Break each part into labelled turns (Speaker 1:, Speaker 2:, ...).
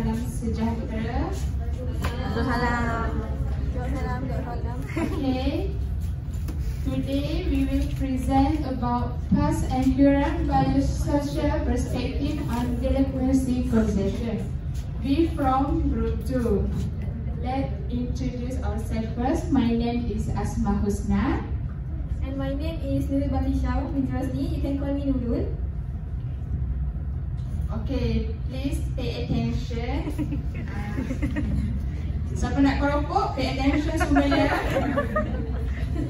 Speaker 1: salam sejahtera.
Speaker 2: Salam.
Speaker 1: Okay. Today we will present about past and current biosocial perspective on delinquency causation. We from Group 2. Let's introduce ourselves first. My name is Asma Husna.
Speaker 3: And my name is Nurul Batisha with Rosni. You can call me Nurul.
Speaker 1: Okay, please pay attention. Siapa nak keropok, pay attention semua ya.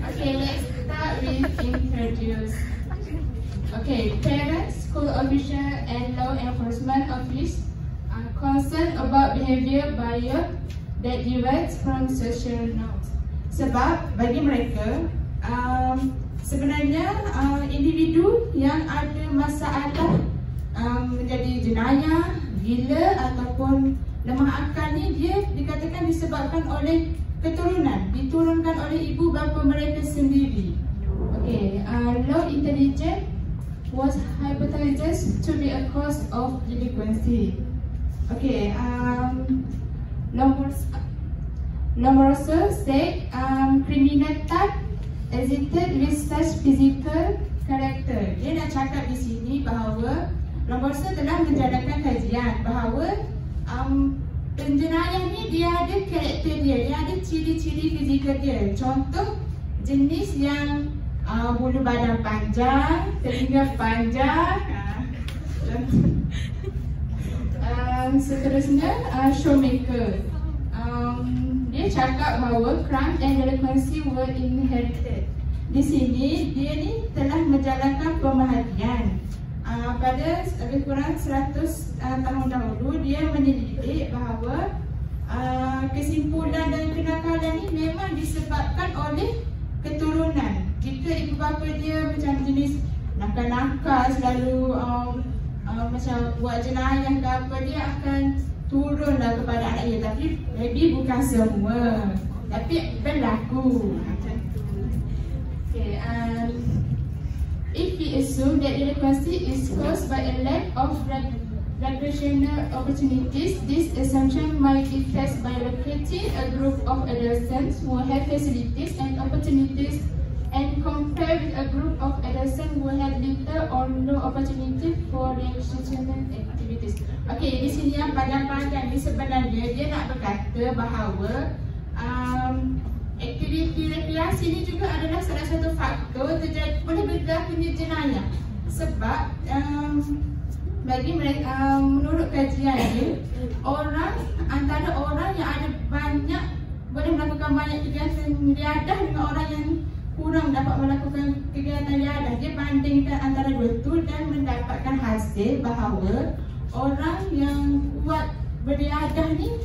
Speaker 1: Okay, let's start with introduce. Okay, parents, school official and law enforcement office are concerned about behavior bias that derives from social norms. Sebab bagi mereka, sebenarnya individu yang ada masalah menjadi jenayah, gila ataupun lemah akal ni dia dikatakan disebabkan oleh keturunan, diturunkan oleh ibu bapa mereka sendiri. Okay, low intelligence was hypothesized to be a cause of delinquency. Okay, Lombroso said criminal type existed with such physical character. Dia nak cakap di sini bahawa Lombroso telah menjalankan kajian bahawa penjenayah ni dia ada karakter dia ada ciri-ciri fizikal dia. Contoh jenis yang bulu badan panjang, telinga panjang. Seterusnya showmaker. Dia cakap bahawa crime and delinquency were inherited. Di sini dia ni telah menjalankan pemerhatian. Pada lebih kurang 100 tahun dahulu dia menyelidik bahawa kesimpulan dan kenakalan ni memang disebabkan oleh keturunan. Jika ibu bapa dia macam jenis nakal-nakal, selalu macam buat jenayah ke apa, dia akan turunlah kepada anak dia. Tapi maybe bukan semua, tapi berlaku macam tu. Okay, if we assume that delinquency is caused by a lack of recreational opportunities, this assumption might be faced by locating a group of adolescents who have facilities and opportunities and compare with a group of adolescents who have little or no opportunity for recreational activities. Okay, di sini yang pandang-pandang ni sebenarnya dia nak berkata bahawa aktiviti rekreasi ni juga adalah salah satu faktor boleh berlakunya jenayah. Sebab bagi mereka, menurut kajian dia, antara orang yang ada banyak boleh melakukan banyak kegiatan riadah dengan orang yang kurang dapat melakukan kegiatan riadah, dia bandingkan antara dua tu dan mendapatkan hasil bahawa orang yang kuat beriadah ni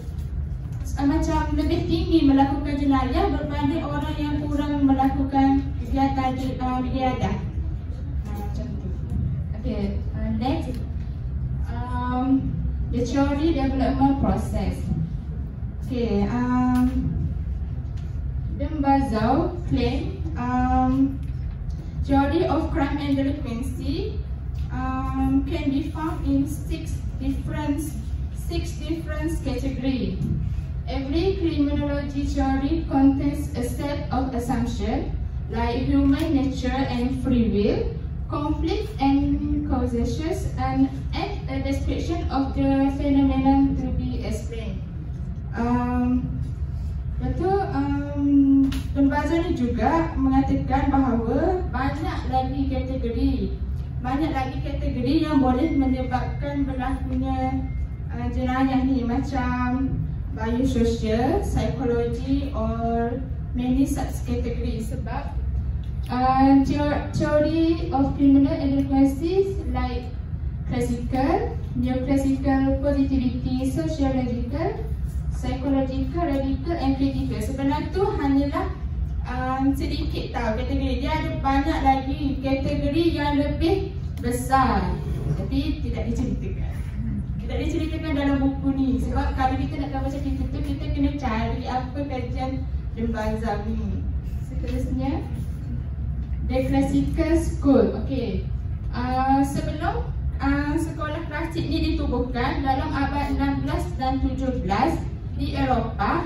Speaker 1: macam lebih tinggi melakukan jenayah berbanding orang yang kurang melakukan kegiatan riadah. Macam tu. Okay, next, the theory development process. Okay, Dembazau claim theory of crime and delinquency can be found in six different categories. Every criminology theory contains a set of assumptions like human nature and free will, conflict and causations, and a description of the phenomenon to be explained. Betul, Dembazau ni juga mengatakan bahawa banyak lagi kategori yang boleh menyebabkan berlakunya jenayah ni, macam biosocial, psychology or many subcategory. Sebab theory of criminal and delinquency like classical, neoclassical, positivity, sociological, psychological, radical and critical. Sebenarnya tu hanyalah sedikit tahu kategori. Dia ada banyak lagi kategori yang lebih besar, tapi tidak diceritakan dalam buku ni. Sebab kalau kita nak tahu macam itu, kita kena cari apa kajian Dembazau ni. Seterusnya, the classical school. Okay, sebelum sekolah klasik ni ditubuhkan dalam abad 16 dan 1917 di Eropah,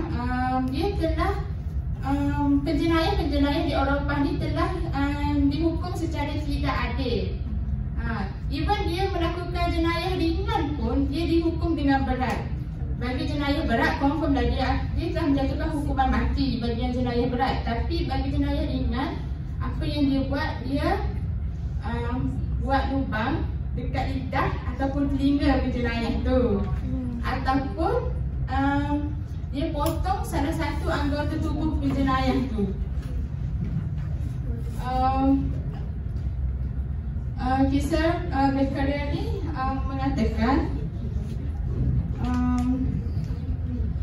Speaker 1: dia telah penjenayah-penjenayah di Eropah ni telah dihukum secara tidak adil. Even dia melakukan jenayah ringan pun dia dihukum dengan berat. Bagi jenayah berat confirm dah dia telah menjatuhkan hukuman mati bagi yang jenayah berat. Tapi bagi jenayah ringan, apa yang dia buat, dia buat lubang dekat lidah ataupun telinga penjenayah tu, ataupun dia potong salah satu anggota tubuh penjenayah tu. Kisah Beccaria ni mengatakan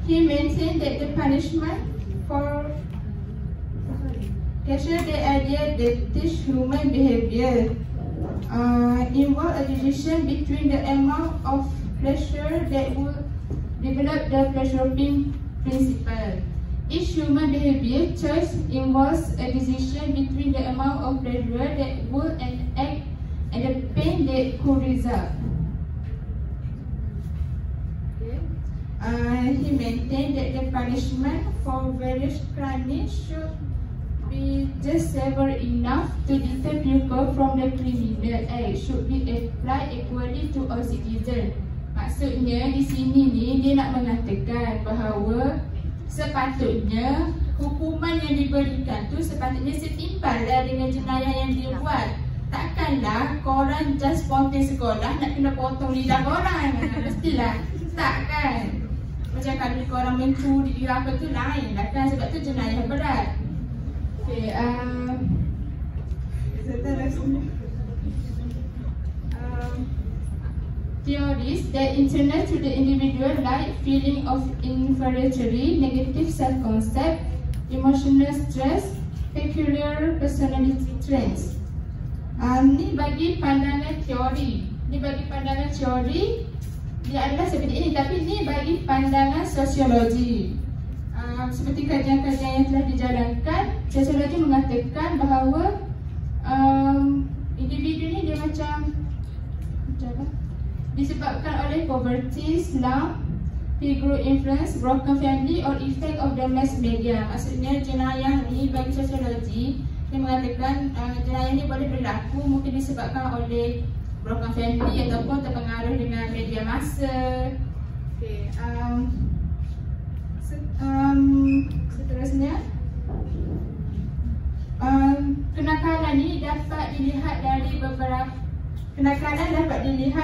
Speaker 1: he maintained that the punishment for capture the idea that this human behavior involve a decision between the amount of pleasure that would develop the pleasuring principle. Each human behavior choice involves a decision between the amount of pleasure that would act and the pain that could result. He maintained that the punishment for various crimes should be just severe enough to deter people from the criminal act, should be applied equally to all citizens. Maksudnya di sini ni dia nak mengatakan bahawa sepatutnya hukuman yang diberikan tu sepatutnya setimpal dengan jenayah yang dia buat. Takkanlah korang just ponting sekolah nak kena potong lidah korang. Mestilah tak kan. Macam kalau korang mencuri apa tu lain lah kan, sebab tu jenayah berat. Okay, seterusnya theories that internal to the individual like feeling of inferiority, negative self-concept, emotional stress, peculiar personality traits. Ni bagi pandangan teori. Ni bagi pandangan teori, dia adalah seperti ini. Tapi ni bagi pandangan sosiologi. Seperti kajian-kajian yang telah dijalankan, sosiologi mengatakan bahawa individu ni dia macam disebabkan oleh poverty, slum, peer group influence, broken family or effect of the mass media. Maksudnya jenayah ni bagi sosiologi, dia mengatakan jenayah ni boleh berlaku mungkin disebabkan oleh broken family ataupun terpengaruh dengan media massa. Okay, seterusnya kenakalan ni dapat dilihat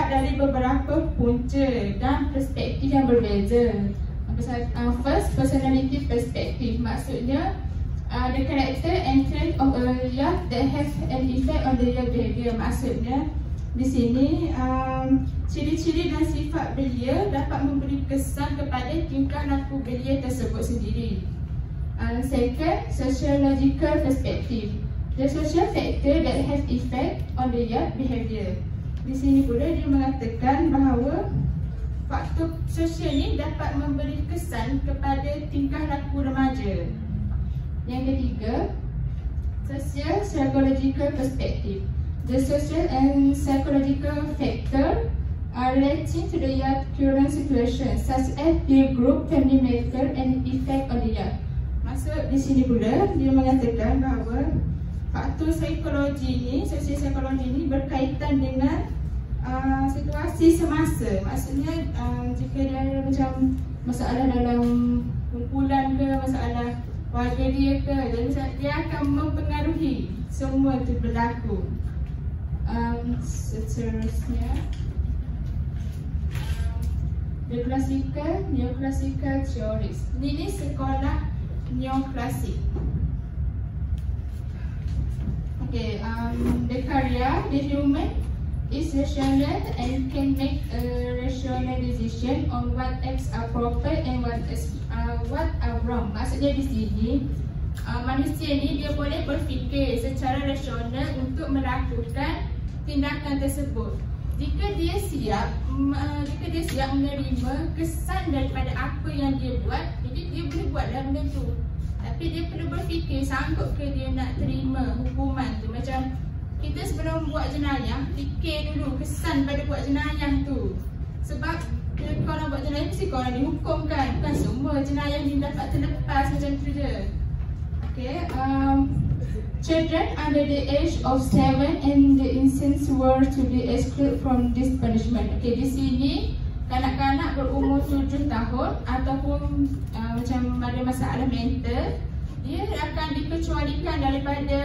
Speaker 1: dari beberapa punca dan perspektif yang berbeza. First, personality perspective. Maksudnya the character and trait of a youth that have an effect on the young behavior. Maksudnya di sini ciri-ciri dan sifat belia dapat memberi kesan kepada tingkah laku belia tersebut sendiri. Second, sociological perspective. The social factor that have effect on the youth behavior. Di sini pula dia mengatakan bahawa faktor sosial ni dapat memberi kesan kepada tingkah laku remaja. Yang ketiga, social psychological perspective. The social and psychological factor are relating to the youth current situation, such as peer group, family matter, and effect on the youth. Maksud di sini pula dia mengatakan bahawa faktor psikologi ni, sosial psikologi ni berkaitan dengan situasi semasa. Maksudnya jika dia ada macam masalah dalam kumpulan ke, masalah keluarga dia ke, dia akan mempengaruhi semua itu berlaku. Seterusnya neoclassical theories. Ini sekolah neoklasik. Okay, Beccaria, the human is rational and can make a rational decision on what acts are proper and what are wrong. Maksudnya di sini manusia ni dia boleh berfikir secara rasional untuk melakukan tindakan tersebut. Jika dia siap menerima kesan daripada apa yang dia buat, jadi dia boleh buatlah benda tu. Tapi dia perlu berfikir, sanggup ke dia nak terima hukuman tu. Macam kita sebelum buat jenayah, fikir dulu kesan pada buat jenayah tu. Sebab Bila korang buat jenayah mesti korang dihukum kan. Bukan semua jenayah ni dapat terlepas macam tu je. Okay, children under the age of 7 and the infants were to be excluded from this punishment. Okay, di sini kanak-kanak berumur 7 tahun ataupun macam ada masalah mental, dia akan dikecualikan daripada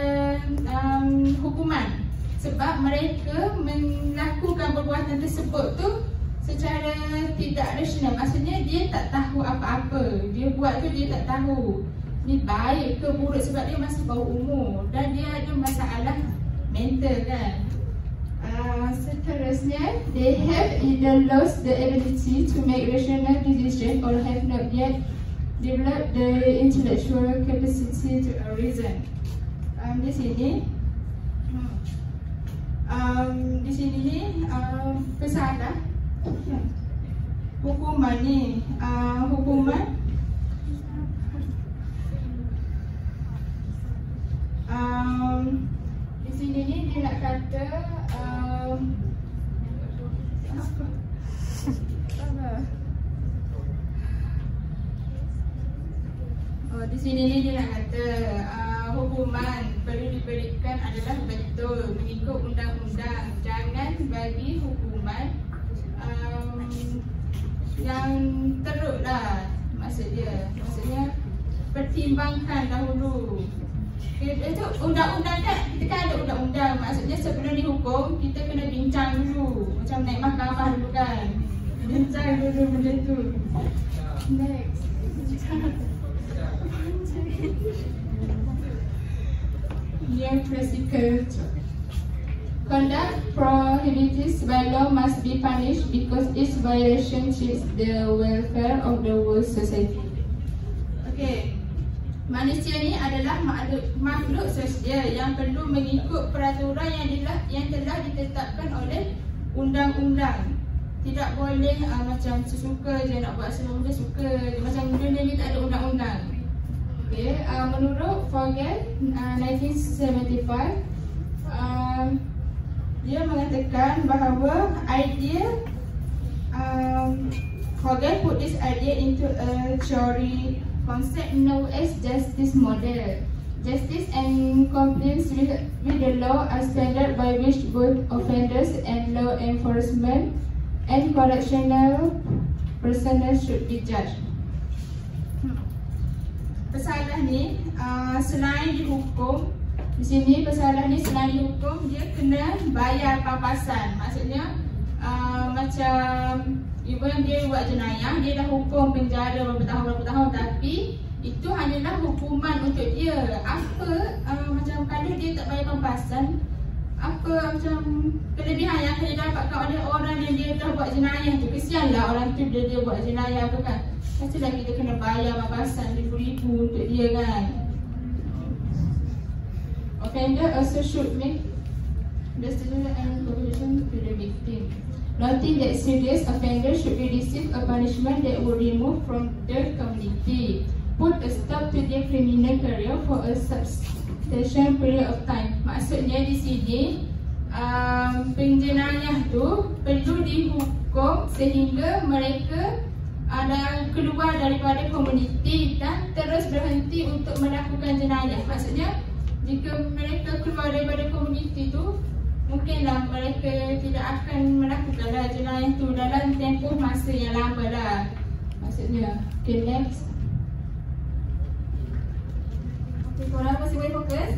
Speaker 1: hukuman sebab mereka melakukan perbuatan tersebut tu secara tidak rasional. Maksudnya dia tak tahu apa-apa, dia buat tu dia tak tahu ni baik ke buruk sebab dia masih bawah umur dan dia ada masalah mental kan. Seterusnya, they have either lost the ability to make rational decision or have not yet developed the intellectual capacity to reason. Di sini ni pesalah hukuman ni, hukuman di sini ni dia nak kata di sini ni dia nak kata hukuman perlu diberikan adalah betul mengikut undang-undang. Jangan bagi hukuman yang teruk lah. Maksudnya pertimbangkan dahulu. Itu undang-undang kan, kita kan ada undang-undang. Maksudnya sebelum dihukum kita kena bincang dulu. Macam naik mahkamah dulu kan, bincang dulu benda tu. Next. Neoclassical conduct prohibited by law must be punished because its violation cheats the welfare of the whole society. Okay, manusia ni adalah makhluk sosial yang perlu mengikut peraturan yang telah ditetapkan oleh undang-undang. Tidak boleh macam sesuka je nak buat semua benda suka je. Macam dunia ni tak ada undang-undang. Okay, menurut Vogel 1975, dia mengatakan bahawa idea Vogel put this idea into a theory concept known as justice model. Justice and compliance with the law are standard by which both offenders and law enforcement and correctional personnel should be judged. Pesalah ni selain dihukum, di sini pesalah ni selain dihukum dia kena bayar pampasan. Maksudnya macam even dia buat jenayah, dia dah hukum penjara berapa tahun tapi itu hanyalah hukuman untuk dia. Apa macam kalau dia tak bayar pampasan, apa macam kelebihan yang akan didapatkan oleh orang yang dia dah buat jenayah tu. Kesianlah orang tu dia buat jenayah tu kan. Pastilah kita kena bayar pampasan ribu-ribu untuk dia kan. Offender also should make restitution and compensation to the victim. Noting that serious offenders should receive a punishment that would remove from the community, put a stop to their criminal career for a substantial period of time. Maksudnya di sini penjenayah tu perlu dihukum sehingga mereka keluar daripada komuniti dan terus berhenti untuk melakukan jenayah. Maksudnya jika mereka keluar daripada komuniti tu, mungkinlah mereka tidak akan melakukanlah jenayah tu dalam tempoh masa yang lama lah. Maksudnya. Okay, next.
Speaker 3: Okay, korang masih boleh fokus?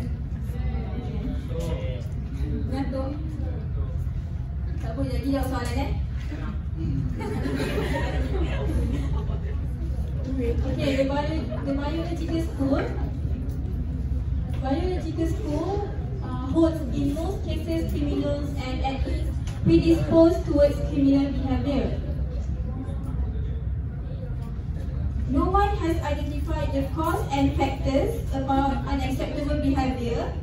Speaker 3: Ngantuk? Tak boleh lagi jawab soalan Okay, the biological school holds in most cases criminals and at least predisposed towards criminal behavior. No one has identified the cause and factors about unacceptable behavior.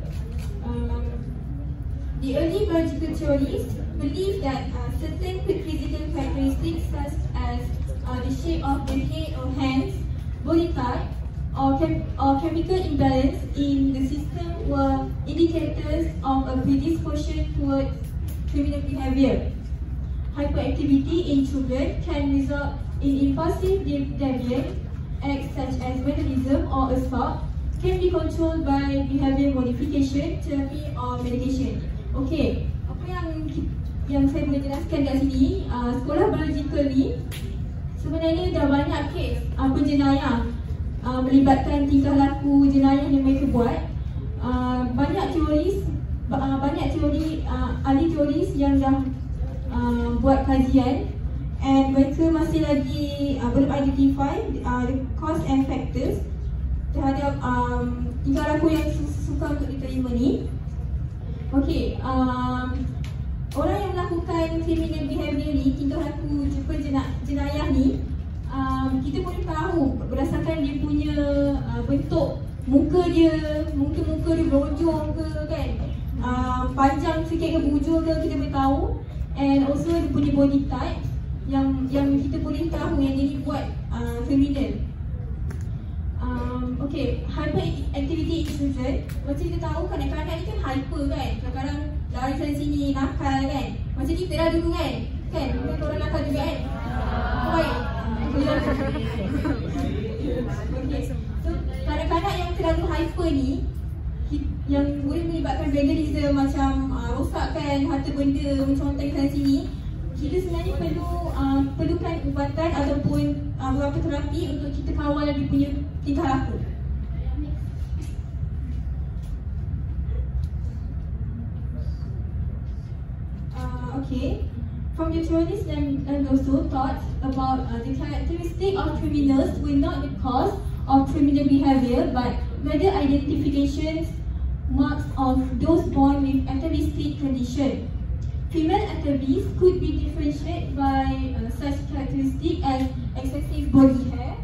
Speaker 3: The early biological theorists believe that certain physical characteristics such as the shape of the head or hands, body type, or chemical imbalance in the system were indicators of a predisposition towards criminal behavior. hyperactivity in children can result in impulsive deviant acts such as vandalism or assault, can be controlled by behavior modification, therapy or medication. Okay, apa yang saya boleh jelaskan kat sini, sekolah biological ni sebenarnya dah banyak kes penjenayah melibatkan tingkah laku jenayah yang mereka buat. Banyak teori ahli teoris yang dah buat kajian, and mereka masih lagi belum identify the cause and factors terhadap tingkah laku yang suka untuk diterima ni. Okay, orang yang melakukan criminal behavior ni, tingkah laku jenayah ni, kita boleh tahu berdasarkan dia punya bentuk muka dia. Mungkin muka dia berujung ke kan, panjang sikit ke berujung ke, kita boleh tahu. And also dia punya body type yang kita boleh tahu yang dia ni buat criminal. Okay, hyperactivity in children, macam kita tahu kanak-kanak ni kan hyper kan, kadang-kadang lari sana sini, nakal kan. Macam kita dah dulu kan, mungkin orang nakal juga kan. Baik. Okay, so kanak-kanak yang terlalu hyper ni, yang boleh menyebabkan vandalism, macam rosakkan harta benda, mencontek sana sini, kita sebenarnya perlukan ubatan ataupun beberapa terapi untuk kita kawal dia punya tingkah laku. Okay, from the theories and also thoughts about the characteristic of criminals will not be cause of criminal behavior, but rather identifications marks of those born with atavistic condition. Female atavies could be differentiated by such characteristics as excessive body hair,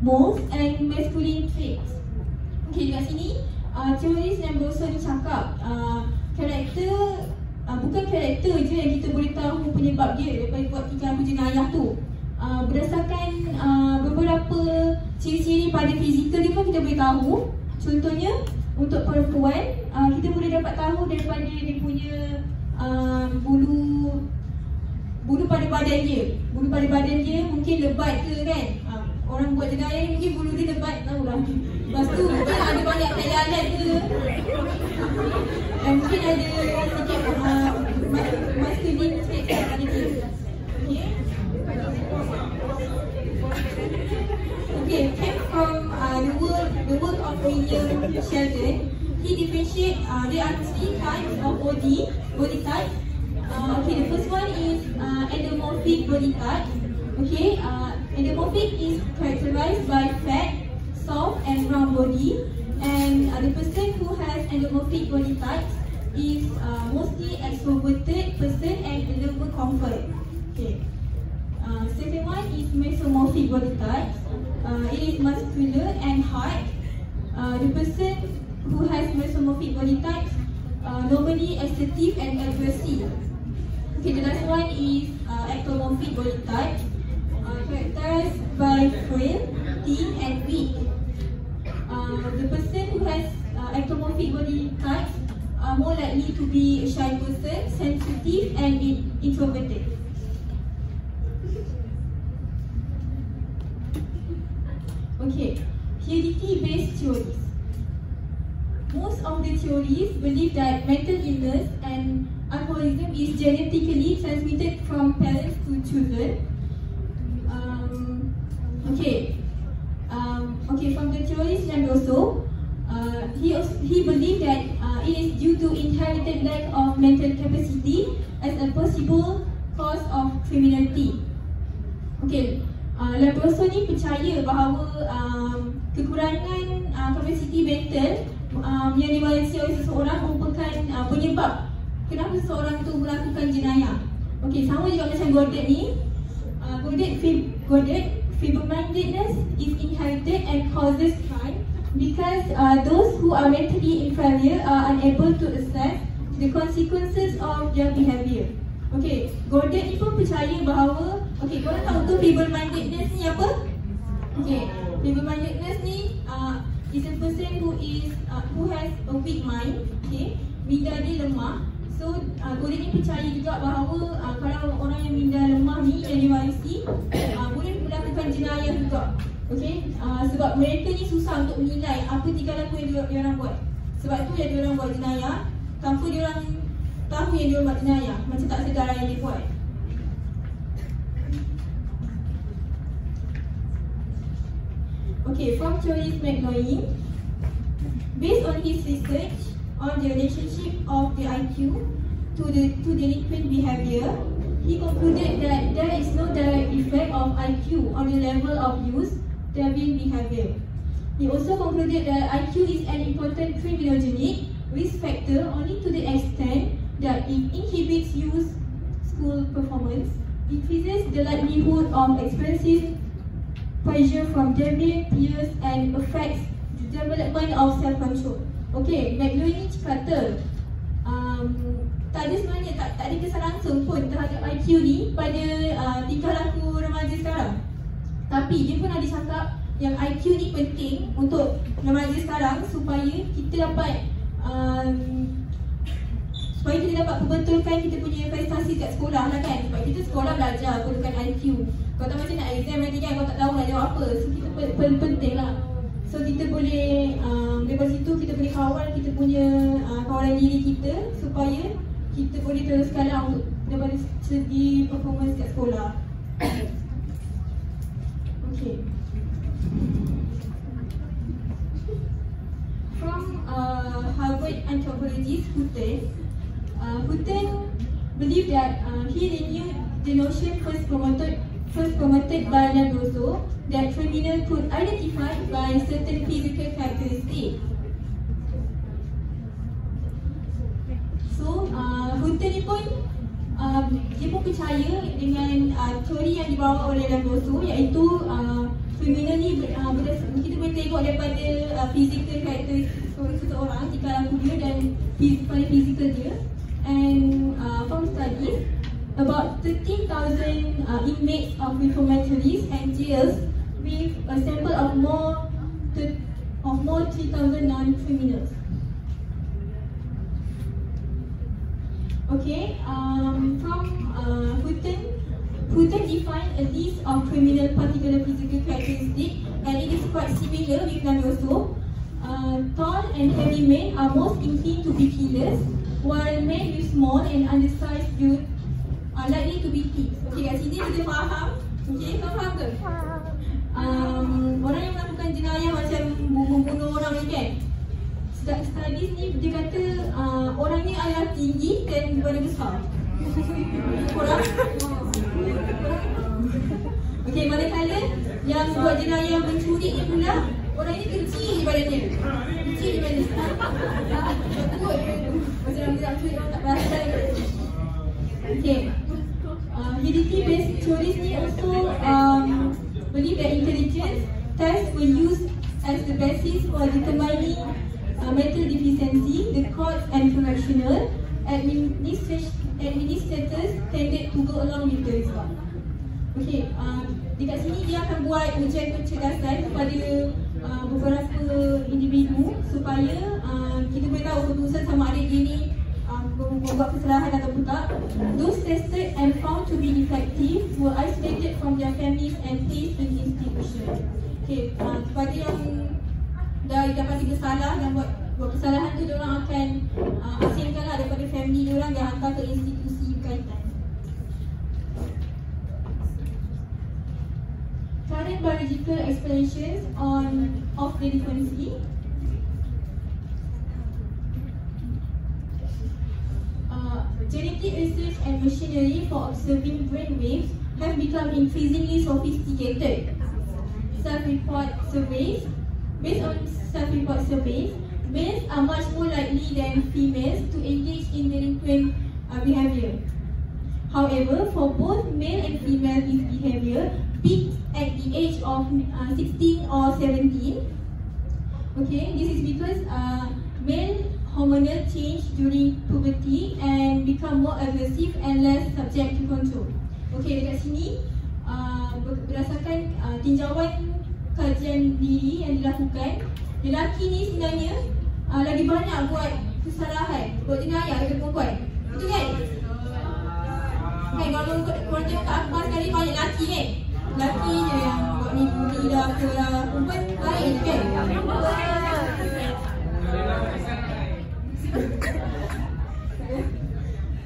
Speaker 3: moles, and masculine traits. Okay, dekat sini teoris yang berusaha cakap karakter, bukan karakter je yang kita boleh tahu penyebab dia daripada buat tingkah laku jenayah tu. Berdasarkan beberapa ciri-ciri pada fizikal dia pun kita boleh tahu. Contohnya untuk perempuan, kita boleh dapat tahu daripada dia punya bulu pada badan dia. Bulu pada badan dia mungkin lebat ke kan. Orang buat jenayah ni mungkin bulu dia lebat, tahulah. Lepas tu mungkin ada banyak tayalan ke, dan mungkin ada sikit masculine trait pada dia. Okay, came from the work of William Sheldon. He differentiate there are 3 types of body type. Okay, the first one is endomorphic body type. Okay, endomorphic is characterized by fat, soft and round body, and the person who has endomorphic body type is mostly extroverted person and a little more comfort. Okay, second one is mesomorphic body type. It is muscular and hard. The person who has mesomorphic body type normally assertive and aggressive. Okay, the last one is ectomorphic body type, characterized by frail, thin and weak. The person who has ectomorphic body type are more likely to be a shy person, sensitive and introverted. Okay, heredity-based theories. Most of the theories believe that mental illness and alcoholism is genetically transmitted from parents to children. From the theories and also, he believed that it is due to inherited lack of mental capacity as a possible cause of criminality. Okay, Labroso ni percaya bahawa kekurangan kapasiti mental yang dimiliki oleh seseorang merupakan penyebab kenapa seseorang tu melakukan jenayah. Okay, sama juga macam Goddard ni. Goddard, feeble-mindedness is inherited and causes crime because those who are mentally inferior are unable to assess the consequences of their behavior. Okay, Goddard ni pun percaya bahawa, okay, korang tahu tu feeble-mindedness ni apa? Okay, feeble-mindedness ni is a person who has a weak mind. Okay, minda dia lemah. So boleh ni percaya juga bahawa kalau orang yang minda lemah ni yang diwarisi boleh melakukan jenayah juga. Okay, sebab mereka ni susah untuk menilai apa tingkah laku yang diorang buat. Sebab tu yang diorang buat jenayah tanpa diorang tahu yang diorang buat jenayah, macam tak sedar yang dia buat. Okay, from Choris McNoy, based on his research on the relationship of the IQ to delinquent behavior, he concluded that there is no direct effect of IQ on the level of youth deviant behavior. He also concluded that IQ is an important criminogenic risk factor only to the extent that it inhibits youth school performance, increases the likelihood of experiencing pressure from deviant peers, and affects the development of self-control. Okay, McNoy ni kata tak ada sebenarnya, tak ada kesan langsung pun terhadap IQ ni pada tingkah laku remaja sekarang. Tapi dia pun ada cakap yang IQ ni penting untuk remaja sekarang supaya kita dapat perbetulkan kita punya prestasi kat sekolah lah kan. Sebab kita sekolah belajar perlukan IQ. Kau tak macam nak exam nanti kan, kau tak tahu nak jawab apa. So kita penting lah. So kita boleh daripada situ kita boleh kawal kita punya kawalan diri kita supaya kita boleh teruskan lah untuk daripada segi performance kat sekolah. Okay. From Harvard anthropologist Hutton believed that he renewed the notion first promoted by Lombroso that criminals could identify by certain physical characteristics. So Hutton ni pun dia pun percaya dengan teori yang dibawa oleh Lombroso, iaitu kriminal ni kita boleh tengok daripada physical characteristics seseorang, tingkah laku dia dan physical dia. And from studies, about 13,000 inmates of reformatories and jails with a sample of more 3,000 non-criminals. Okay, from Hutton defined a list of criminal particular physical characteristics, and it is quite similar with Lombroso. Tall and heavy men are most inclined to be killers, while men with small and undersized youth are likely to be thieves. Okay, kat sini kita faham. Okay, kau faham ke? Orang yang melakukan jenayah macam membunuh orang ni kan, studies ni dia kata orang ni adalah tinggi dan badan besar. Korang? Okay, manakala yang buat jenayah mencuri ni pula orang ni kecil badannya. Kecil badannya. Macam nak curi orang tak perasan. Okay. Heredity-based theories ni also believe that intelligence tests were used as the basis for determining mental deficiency. The courts and correctional administrators tended to go along with the result. Okay, dekat sini dia akan buat ujian kecerdasan kepada beberapa individu supaya kita boleh tahu keputusan sama ada dia ni membuat kesalahan atau tak. Those tested and found to be effective were isolated from their families and placed in institutions. Okay, kepada yang dah dapati bersalah dan buat kesalahan tu, diorang akan asingkanlah daripada family diorang dan hantar ke institusi berkaitan. Current biological explanations of delinquency. Genetic research and machinery for observing brainwaves have become increasingly sophisticated. Based on self-report surveys, males are much more likely than females to engage in delinquent behavior. However, for both male and female, this behavior peaks at the age of 16 or 17. Okay, this is because male hormonal change during puberty and become more aggressive and less subject to control. Okay, dekat sini berdasarkan tinjauan kajian diri yang dilakukan, lelaki ni sebenarnya lagi banyak buat kesalahan, buat jenayah daripada perempuan. Betul kan? Kan kalau korang tengok kat akhbar sekali banyak lelaki kan? Lelaki je yang buat ni dah ke lah. Perempuan lain kan?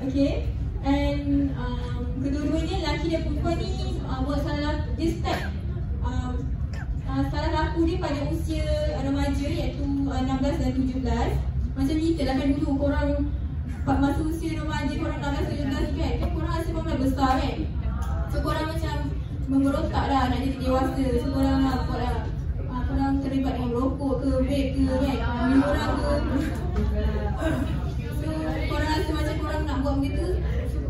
Speaker 3: Okay. And kedua-duanya lelaki dan perempuan ni buat salah. Dia start salah laku dia pada usia remaja iaitu 16 dan 17. Macam kita lah kan dulu korang masa usia remaja korang 16, 17 kan korang rasa korang dah besar kan. So korang macam memberontak dah nak jadi dewasa. So korang terlibat dengan merokok ke, vape ke kan, minum orang ke. So korang rasa macam korang nak buat benda tu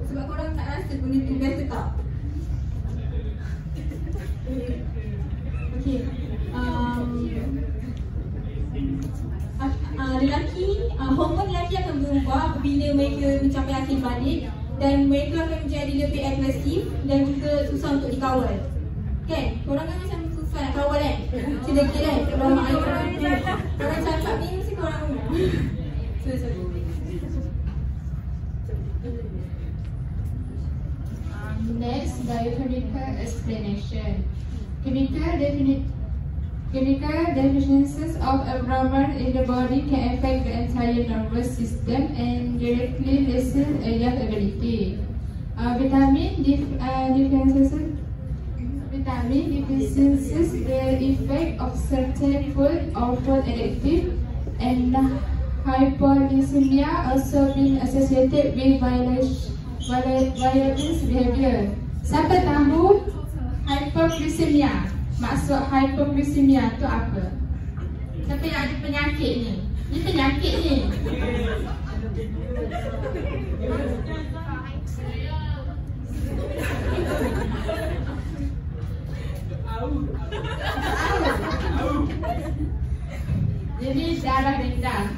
Speaker 3: sebab korang tak rasa benda tu biasa tak. Okay. Hormon lelaki akan berubah apabila mereka mencapai akhir balik dan mereka akan menjadi lebih agresif dan juga susah untuk dikawal. Kan? Korang kan macam susah nak kawal kan? Sedekit kan? Korang cakap ni mesti korang sorry.
Speaker 1: Next, biochemical explanation. Chemical definitions of environment in the body can affect the entire nervous system and directly lessen a young ability. Vitamin deficiencies, the effect of certain food or food addictive, and hypoglycemia also been associated with violence behavior. Siapa tahu hypoglycemia? Maksud hypoglycemia tu apa? Siapa yang ada penyakit ni? Ni penyakit ni. Jadi darah rendah.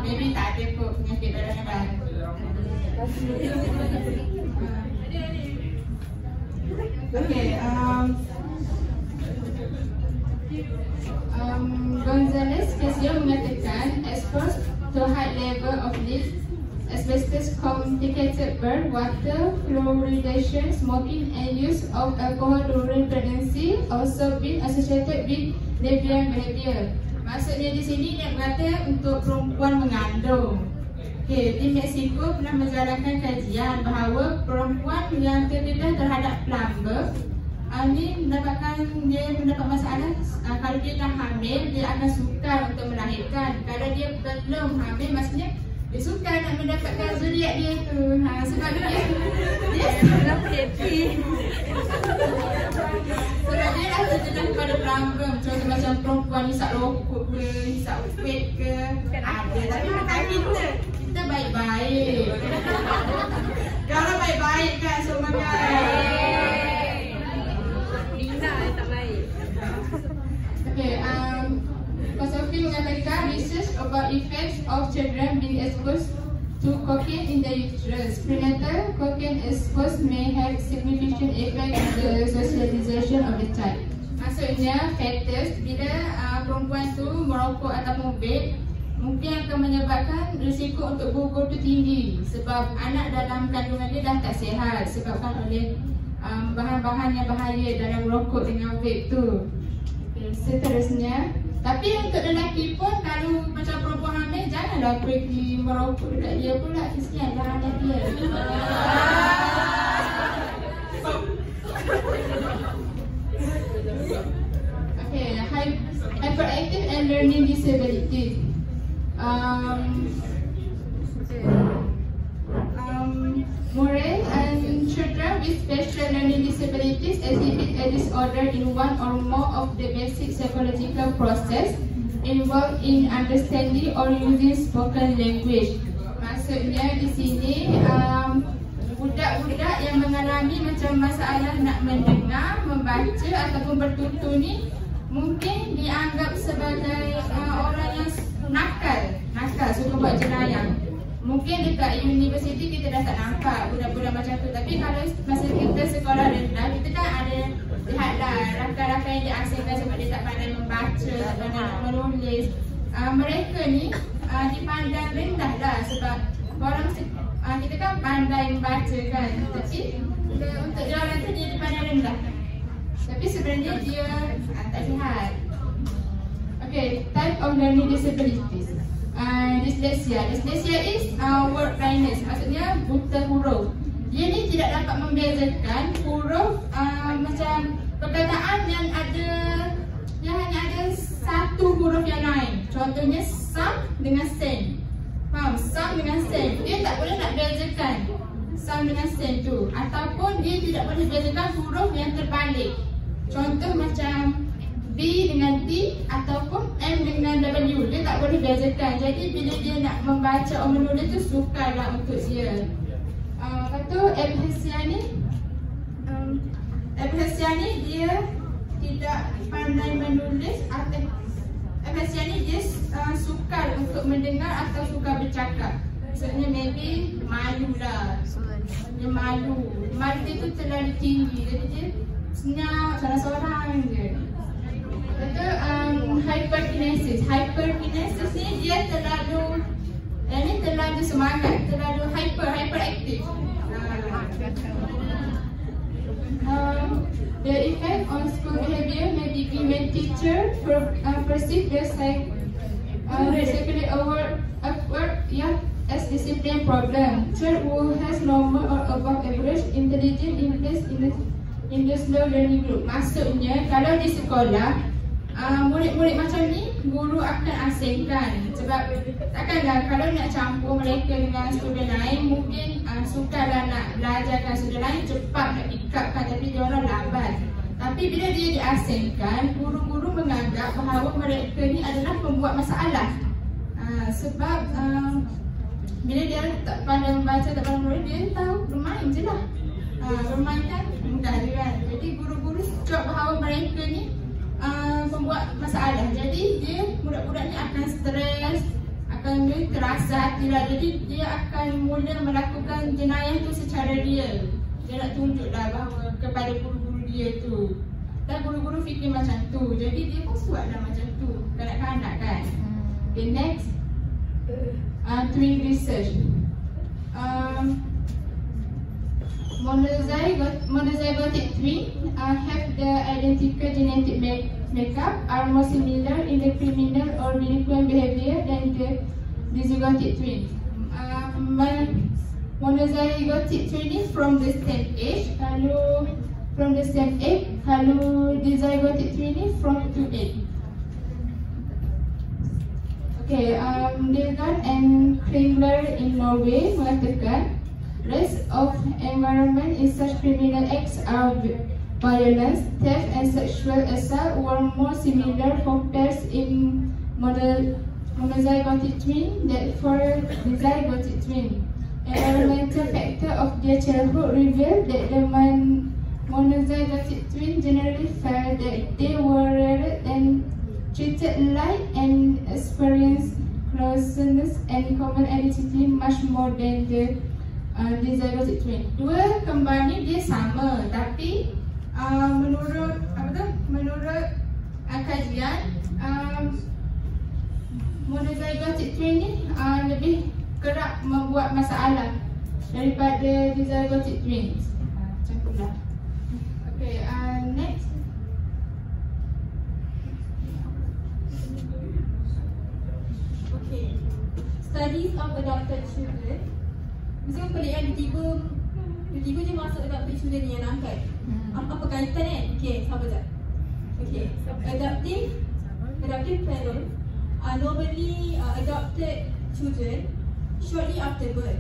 Speaker 1: Maybe tak ada pun penyakit darah rendah. Okay, Gonzalez-Castillo mengatakan exposed to high level of lead, asbestos, complicated birth, water fluoridation, smoking and use of alcohol during pregnancy also been associated with deviant behavior. Maksudnya di sini dia berkata untuk perempuan mengandung. Okay, di Mexico pernah menjalankan kajian bahawa perempuan yang terdedah terhadap plumber ini dia mendapat masalah kalau dia dah hamil, dia akan sukar untuk melahirkan. Kalau dia belum hamil, maksudnya dia sukar nak mendapatkan zuriat dia tu. Sebab dia happy. Sebab dia dah terdedah kepada plumber. Contoh macam perempuan hisap rokok ke, hisap vape ke, ada. Tapi bukan kita baik-baik. Kalau baik-baik kan semangat. Tak baik. Okay, Kosofi mengatakan research about effects of children being exposed to cocaine in the uterus. Prenatal cocaine exposure may have significant effect on the socialization of the child. Maksudnya fetus bila perempuan tu merokok ataupun vape mungkin akan menyebabkan risiko untuk gugur tu tinggi sebab anak dalam kandungan dia dah tak sihat disebabkan oleh bahan-bahan yang bahaya dalam merokok dengan vape tu. Okay, seterusnya, tapi untuk lelaki pun kalau macam perempuan hamil janganlah pergi merokok dekat dia pula, kesianlah anak dia. Okay, hyperactive and learning disability. Murray and children with special learning disabilities exhibit a disorder in one or more of the basic psychological process involved in understanding or using spoken language. Maksudnya di sini budak-budak yang mengalami macam masalah nak mendengar, membaca ataupun bertutur ni mungkin dianggap sebagai orang yang nakal, suka buat jenayah. Mungkin dekat universiti kita dah tak nampak budak-budak macam tu. Tapi kalau masa kita sekolah rendah, kita kan ada lihatlah rakan-rakan yang diasingkan sebab dia tak pandai membaca, tak pandai menulis. Mereka ni dipandang rendah lah sebab orang kita kan pandai membaca kan, tapi untuk orang tu dia dipandang rendah. Tapi sebenarnya dia tak sihat. Okay, type of learning disabilities. Dyslexia. Dyslexia is word blindness, maksudnya buta huruf. Dia ni tidak dapat membezakan huruf macam perkataan yang hanya ada satu huruf yang lain. Contohnya some dengan sen. Faham? Some dengan sen. Dia tak boleh nak bezakan some dengan sen tu. Ataupun dia tidak boleh bezakan huruf yang terbalik. Contoh macam B dengan T ataupun M dengan W. Dia tak boleh bezakan. Jadi bila dia nak membaca atau menulis tu sukarlah untuk dia. Lepas tu epilepsia ni dia tidak pandai menulis atau epilepsia ni dia sukar untuk mendengar atau sukar bercakap. Maksudnya maybe malu lah. Dia malu. Malu dia tu terlalu tinggi. Jadi dia senyap sorang-sorang je. Lepas tu hyperkinesis. Hyperkinesis ni dia terlalu semangat, terlalu hyperaktif. The effect on school behavior may be when teacher perceive the psychologically awkward as discipline problem. Child who has normal or above average intelligence in the slow learning group. Maksudnya kalau di sekolah murid-murid macam ni guru akan asingkan sebab takkanlah kalau nak campur mereka dengan student lain mungkin sukarlah nak belajarkan student lain cepat nak pick up kan, tapi dia orang lambat. Tapi bila dia diasingkan, guru-guru menganggap bahawa mereka ni adalah pembuat masalah. Sebab bila dia tak pandai membaca, tak pandai menulis, dia tahu bermain je lah. Bermain kan mudah je kan. Jadi guru-guru cakap bahawa mereka ni membuat masalah. Jadi dia budak-budak ni akan stres, akan terasa hati lah. Jadi dia akan mula melakukan jenayah tu secara real. Dia nak tunjuklah bahawa kepada guru-guru dia tu. Dan guru-guru fikir macam tu. Jadi dia pun buatlah macam tu. Kanak-kanak kan. Okay, next twin research. Monozygotic twins have the identical genetic makeup, are more similar in the criminal or delinquent behavior than the dizygotic twins. Monozygotic twins from the same age, kalau dizygotic twins from 2 age. Okay, Delgan and Kringler in Norway mengatakan rest of environment in such criminal acts are violence, theft and sexual assault were more similar for pairs in monozygotic twins than for dizygotic twins. Environmental factor of their childhood revealed that the monozygotic twins generally felt that they were rarer than treated light and experienced closeness and common identity much more than the dizygotic twin. Dua kembar ni dia sama, tapi menurut kajian monozygotic twin ni lebih kerap membuat masalah daripada dizygotic twins. Macam itulah. Okay, next.
Speaker 3: Okay, studies of adopted children. Mesti pelik kan, tiba-tiba je masuk adopted children ni yang nak angkat. Apa kaitan kan? Okay, sabar sekejap. Okay, adoptive parents are normally adopted children shortly after birth.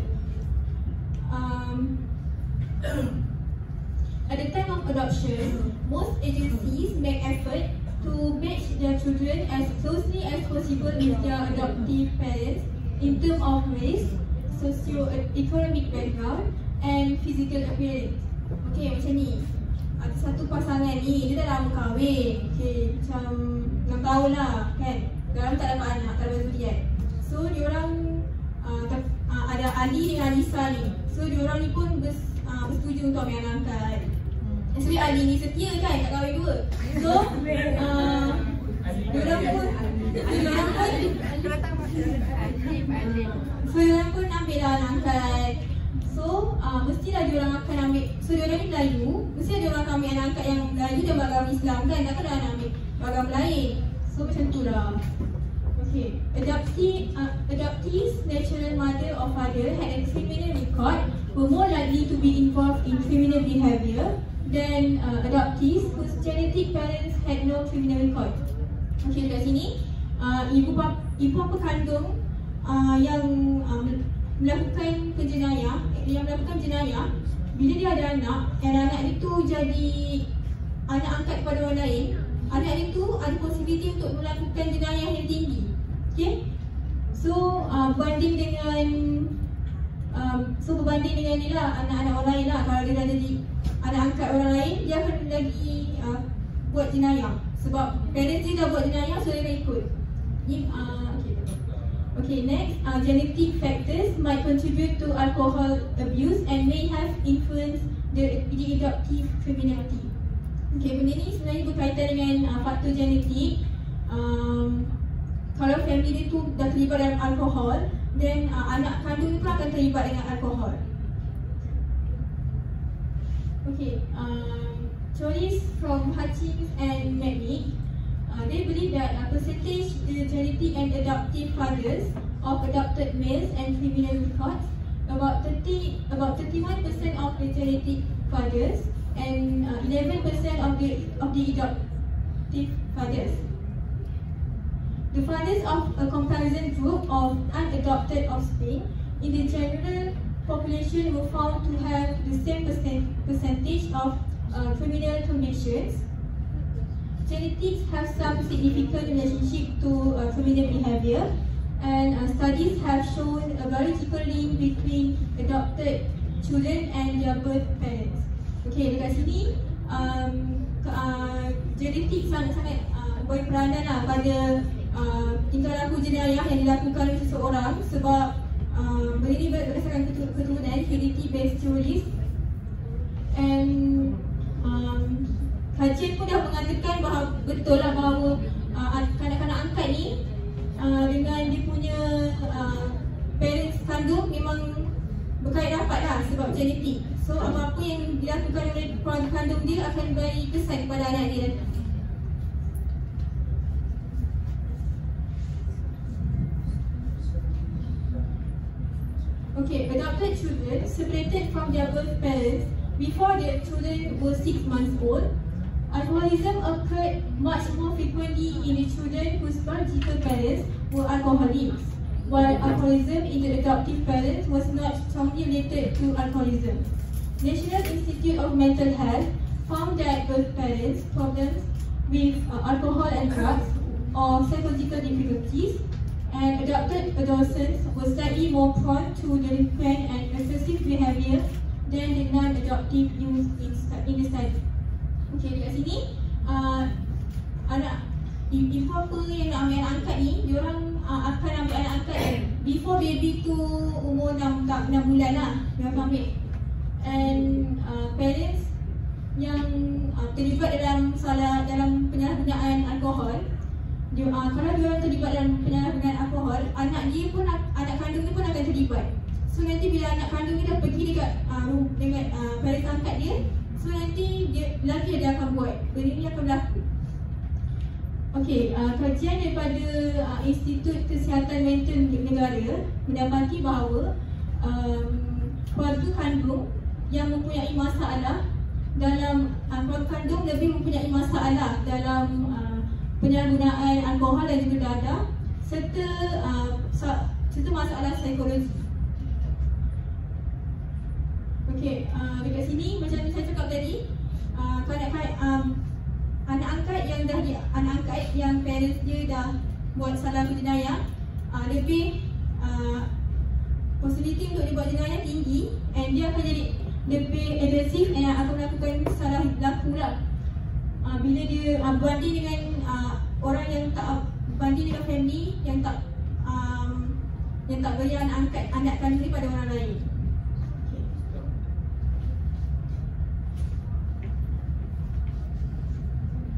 Speaker 3: At the time of adoption, most agencies make effort to match their children as closely as possible with their adoptive parents in terms of race, socio-economic background and physical appearance. Okay, macam ni. Ada satu pasangan ni, dia dah lama kahwin. Okay, macam 6 tahun lah kan. Diorang tak dapat anak, tak dapat zuriat. So, diorang ada Ali dengan Alisa ni. So, diorang ni pun bersetuju untuk ambil anak angkat. Sebenarnya Ali ni setia kan, tak kahwin dua. So, diorang pun ambil agama Islam kan, takkan nak ambil agama lain. So macam tu lah. Okay, adoptees, natural mother or father had a criminal record were more likely to be involved in criminal behaviour than adoptees whose genetic parents had no criminal record. Okay, dekat sini ibu bapa kandung yang melakukan jenayah, bila dia ada anak dan anak itu jadi anak angkat kepada orang lain, anak itu ada posibiliti untuk melakukan jenayah yang tinggi. Okay, so berbanding dengan ni lah, anak-anak orang lain lah. Kalau dia dah jadi anak angkat orang lain, dia akan lagi buat jenayah. Sebab parents dia dah buat jenayah, so dia dah ikut. Okay, next, genetic factors might contribute to alcohol abuse and may have influenced the adoptive criminality. Okay, benda ni sebenarnya berkaitan dengan faktor genetik. Kalau family dia tu dah terlibat dalam alkohol, then anak kandung dia pun akan terlibat dengan alkohol. Okay, theories from Hutchins and Mednick, they believe that a percentage the genetic and adoptive fathers of adopted males and criminal records, about 31% of the genetic fathers and 11% of the adoptive fathers. The fathers of a comparison group of unadopted offspring in the general population were found to have the same percentage of criminal convictions. Genetics have some significant relationship to criminal behaviour, and studies have shown a biological link between adopted children and their birth parents. Okay, dekat sini genetik sangat-sangat berperanan lah pada tingkah laku jenayah yang dilakukan oleh seseorang, sebab benda ni berdasarkan keturunan heredity based theories. And kajian pun dah mengatakan bahawa betul lah bahawa kanak-kanak angkat ni dengan dia punya parents kandung memang berkait rapat lah sebab genetik. So apa-apa yang dilakukan oleh keluarga kandung dia akan beri kesan kepada anak dia. Okay, adopted children separated from their birth parents before their children were 6 months old. Alcoholism occurred much more frequently in the children whose biological parents were alcoholics, while alcoholism in the adoptive parents was not strongly related to alcoholism. National Institute of Mental Health found that birth parents' problems with alcohol and drugs or psychological difficulties, and adopted adolescents were slightly more prone to delinquent and excessive behaviour than the non-adoptive youth in the study. Okay, dekat sini anak ibu apa yang nak ambil anak angkat ni, diorang akan ambil anak angkat before baby tu umur 6 bulan lah, diorang akan ambil. And parents yang terlibat dalam penyalahgunaan alkohol, kalau diorang terlibat dalam penyalahgunaan alkohol, anak kandung dia pun akan terlibat. So nanti bila anak kandung dia dah pergi dengan parents angkat dia, so nanti lagi dia akan buat, benda ni akan berlaku. Okay, kajian daripada Institut Kesihatan Mental Negara mendapati bahawa keluarga kandung yang mempunyai masalah dalam keluarga kandung lebih mempunyai masalah dalam penyalahgunaan alkohol dan juga dadah serta masalah psikologi. Okey, dekat sini macam saya cakap tadi, anak angkat yang parents dia dah buat salah jenayah, lebih possibility untuk dia buat jenayah tinggi, and dia akan jadi lebih agresif dan akan melakukan salah laku lah. Bila dia banding dengan orang yang tak banding dengan family yang tak beri anak kandung ni pada orang lain.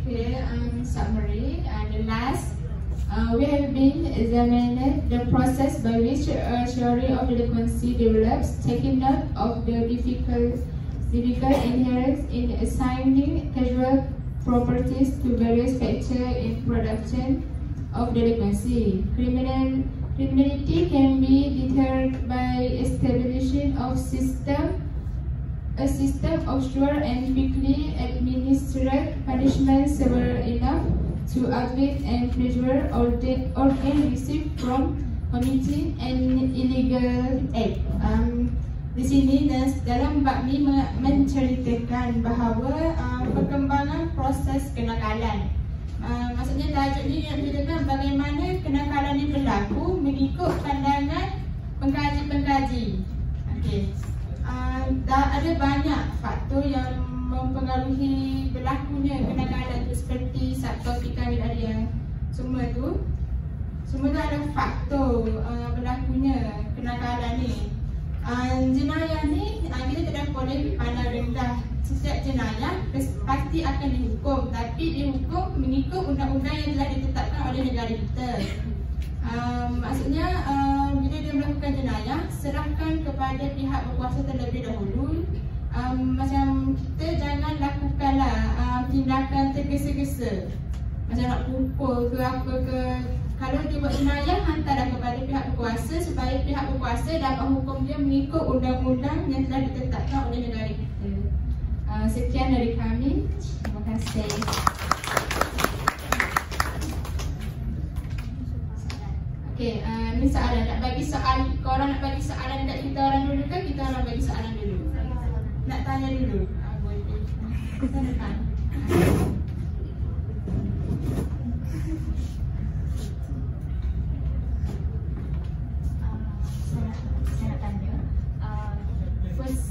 Speaker 1: Okay, summary and the last, we have been examining the process by which a theory of delinquency develops, taking note of the difficult inherent in assigning casual properties to various factors in production of delinquency. Criminality can be deterred by establishing a system of sure and quickly administered punishment severe enough to abate and pressure or gain received from committing an illegal act. Di sini dalam bab ni menceritakan bahawa perkembangan proses kenakalan. Maksudnya tajuk ni yang menceritakan bagaimana kenakalan ni berlaku mengikut pandangan pengkaji-pengkaji. Okey. Ada banyak faktor yang mempengaruhi berlakunya kenakalan tu, seperti subtopik kami tadi yang semua tu ada faktor berlakunya kenakalan ni. Jenayah ni kita tidak boleh pandang rendah. Setiap jenayah pasti akan dihukum, tapi dihukum mengikut undang-undang yang telah ditetapkan oleh negara kita. Maksudnya bila dia melakukan jenayah, serahkan kepada pihak berkuasa terlebih dahulu. Macam kita jangan lakukanlah tindakan tergesa-gesa, macam nak pukul ke apa ke. Kalau dia buat jenayah, hantarlah kepada pihak berkuasa supaya pihak berkuasa dapat hukum dia mengikut undang-undang yang telah ditetapkan oleh negara kita. Sekian dari kami. Terima kasih. Okey, ni soalan. Nak bagi soal, korang nak bagi soalan dekat kita orang dulu ke kita orang bagi soalan dulu? Nak tanya dulu? Boleh. Kita nak tanya.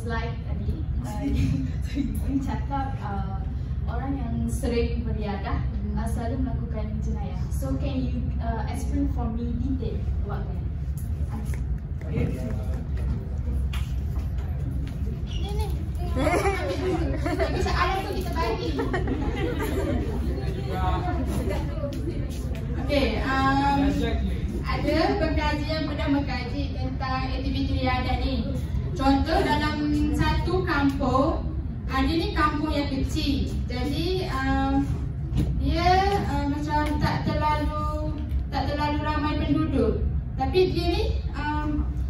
Speaker 2: Slide tadi, ini cakap orang yang sering beriadah selalu melakukan jenayah. So can you explain for me detail about that? Ni. Bagi soalan tu kita bagi.
Speaker 1: Okey, ada pengkaji yang pernah mengkaji tentang aktiviti riadah ni. Contoh dalam satu kampung, ada ni kampung yang kecil. Jadi dia macam tak terlalu ramai penduduk. Tapi dia ni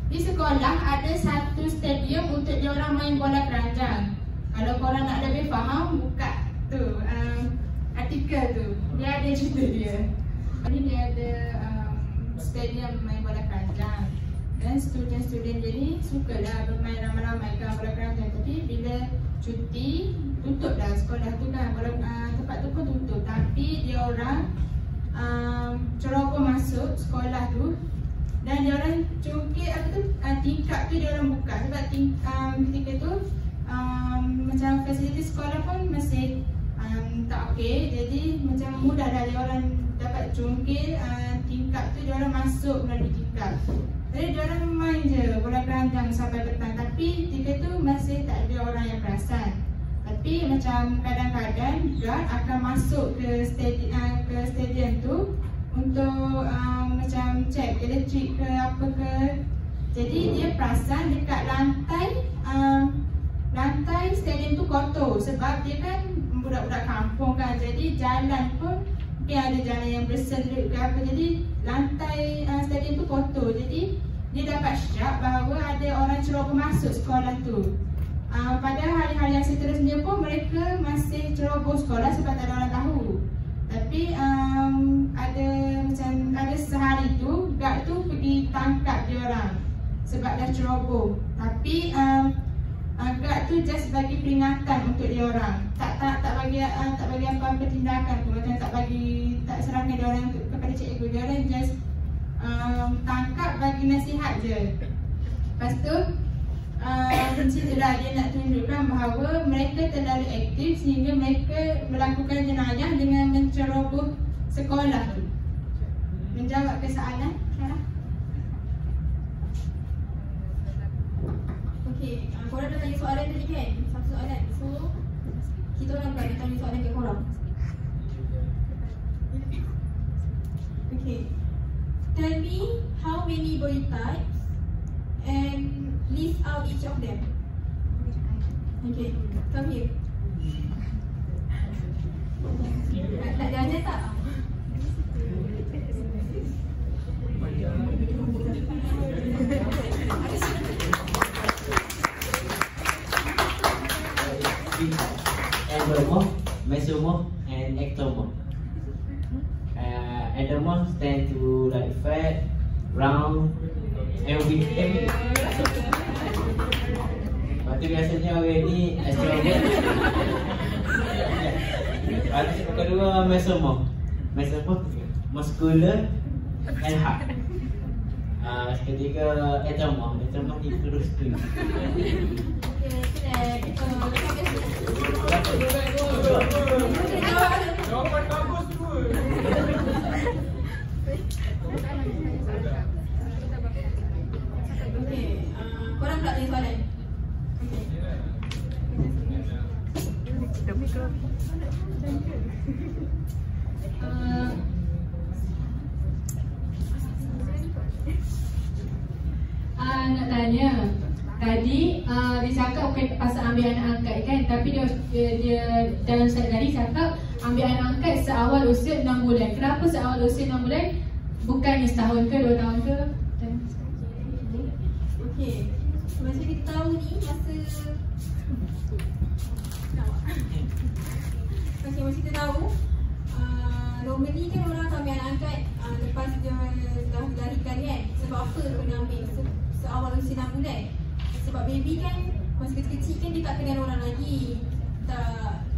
Speaker 1: di sekolah ada satu stadium untuk dia orang main bola keranjang. Kalau korang nak lebih faham, buka tu artikel tu. Dia ada cerita dia. Ni dia ada stadium main bola keranjang. Dan student-student dia ni sukalah bermain ramai-ramai kan bola keranjang. Tapi bila cuti, tutup dah sekolah tu kan, tempat tu pun tutup. Tapi dia orang ceroboh masuk sekolah tu. Dan dia orang cungkit apa tu, tingkap tu dia orang buka. Sebab ketika tu macam fasilitas sekolah pun masih tak okey. Jadi macam mudah dah dia orang dapat cungkit tingkap tu, dia orang masuk melalui tingkap. Jadi dia orang main je bola keranjang sampai petang. Tapi ketika tu masih tak ada orang yang perasan. Tapi macam kadang-kadang guard akan masuk ke stadium tu untuk macam cek elektrik ke apa ke. Jadi dia perasan dekat lantai stadium tu kotor. Sebab dia kan budak-budak kampung kan. Jadi jalan pun mungkin ada jalan yang berselut ke apa. Jadi lantai stadium tu kotor. Jadi dia dapat syak bahawa ada orang ceroboh masuk sekolah tu. Pada hari-hari yang seterusnya pun mereka masih ceroboh sekolah sebab tak ada orang tahu. Tapi ada sehari tu guard tu pergi tangkap dia orang sebab dah ceroboh. Tapi guard tu just bagi peringatan untuk dia orang. Tak bagi apa-apa tindakan tu. Macam tak serahkan dia orang kepada cikgu. Dia orang just tangkap bagi nasihat je. Lepas tu situlah dia nak tunjukkan bahawa mereka terlalu aktif sehingga mereka melakukan jenayah dengan menceroboh sekolah tu. Menjawab ke soalan Sarah?
Speaker 3: Okey, korang dah tanya soalan tadi kan? Satu soalan. So kita orang pula tanya soalan ke korang. Okay. Tell me how many body types and list out each of them. Okay, come here. Nak jalan tak?
Speaker 4: Endomorph, mesomorph, and ectomorph. Endomorph tend to like fat, round, and big. Lepas tu biasanya orang ni extrovert. Lepas kedua mesomorph. Mesomorph muscular and hard. Ketiga ectomorph. Ectomorph ni terus tu.
Speaker 5: Jawapan bagus tu.
Speaker 3: Korang pula tanya soalan.
Speaker 6: Nak tanya, tadi dia cakap bukan pasal ambil anak angkat kan, tapi dia dalam slide tadi cakap ambil anak angkat seawal usia 6 bulan. Kenapa seawal usia 6 bulan? Bukannya setahun ke 2 tahun ke?
Speaker 3: Okey. Macam kita tahu ni macam kita tahu normally kan orang akan ambil anak angkat lepas dia dah dilahirkan kan. Sebab apa kena ambil seawal usia 6 bulan? Sebab baby kan masa kecil-kecil kan dia tak kenal orang lagi,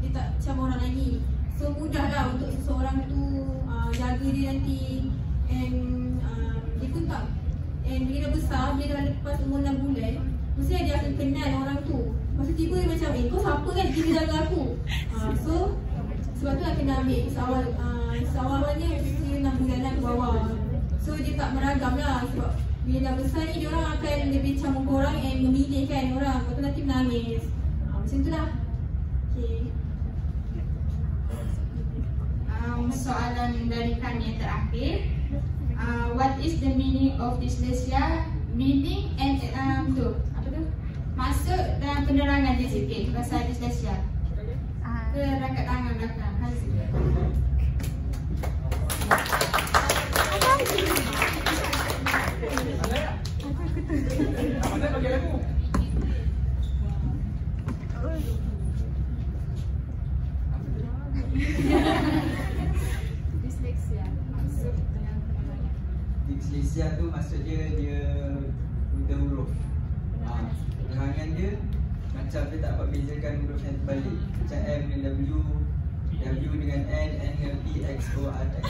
Speaker 3: dia tak macam orang lagi. So mudahlah untuk seseorang tu jaga dia nanti. And dia pun tak, and bila dah besar, bila dah lepas umur 6 bulan, mesti dia akan kenal orang tu. Masa tiba dia macam, kau siapa kan dia jaga aku. So sebab tu lah kena ambil seawal-awalnya usia 6 bulan lah ke bawah. So dia tak meragam lah. Sebab bila dah besar ni, dia orang akan lebih camuk orang and memilih kan orang. Lepas tu nanti menangis. Macam tu lah. Okay.
Speaker 1: Soalan dari kami yang terakhir. What is the meaning of dyslexia? Meaning and apa tu? Masuk dalam penerangan dia sikit pasal dyslexia. Ke rakat tangan belakang. Hasil.
Speaker 5: Apa bagi lagu?
Speaker 2: Dyslexia masuk dalam penerangan.
Speaker 7: Dyslexia tu maksud dia buta huruf. Penerangan dia macam dia tak dapat bezakan huruf yang terbalik. Macam M dengan W, W dengan N dengan P, X, O, R, X.